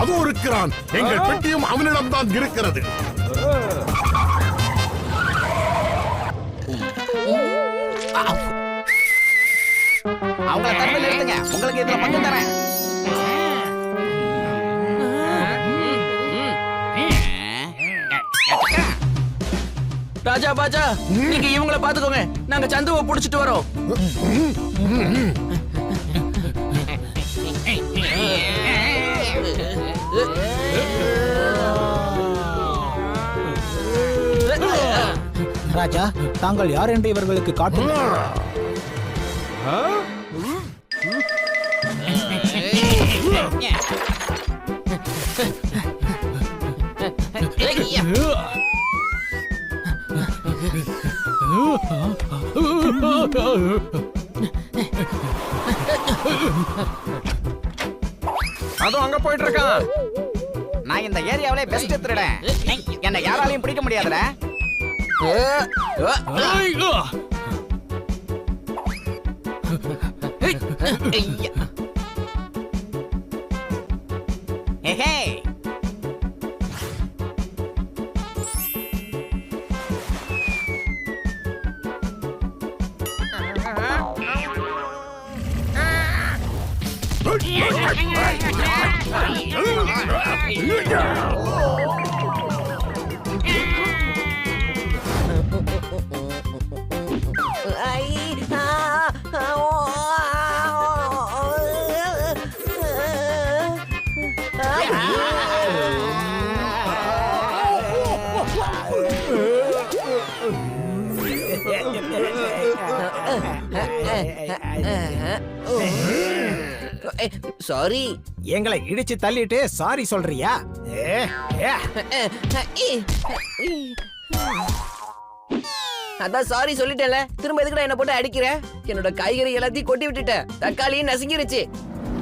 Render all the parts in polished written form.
அதோ இருக்கிறான். எங்கள் பெட்டியும் அவனிடம்தான் இருக்கிறது. அவங்கள தரவில் எடுத்துங்க, உங்களுக்கு இதுல பங்கு தரேன். ராஜா பாஜா, நீங்க இவங்கள பாத்துக்கோங்க, நாங்க சந்துவை புடிச்சிட்டு வரோம். ராஜா, தாங்கள் யார் என்று இவர்களுக்கு காட்டுங்கள். அதோ அங்க போயிட்டு இருக்கான். நான் இந்த ஏரியாவிலே பெஸ்ட் திருடன். என்ன யாராலையும் பிடிக்க முடியாதுல. சாரி. எங்களை இடிச்சு தள்ளிட்டு சாரி சொல்றியா? அதான் சாரி சொல்லிட்டேன்ல, திரும்ப எதுக்குடா என்ன போட்டு அடிக்கிற? என்னோட காய்கறி எல்லாத்தையும் கொட்டி விட்டுட்ட, தக்காளியும் நசுங்கிருச்சு.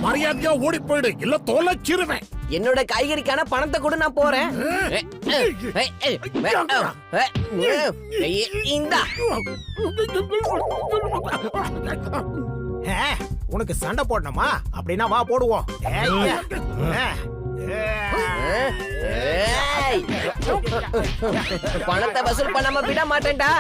மரியாதையா ஓடி போயிடு, இல்ல தோலச்சிருவேன். என்னோட காய்கறிக்கான பணத்தை கூட நான் போறேன். இந்தா. உனக்கு சண்டை போடணுமா? அப்படின்னா வா போடுவோம். பணத்தை வசூல் பண்ணாம விட மாட்டேன்டா.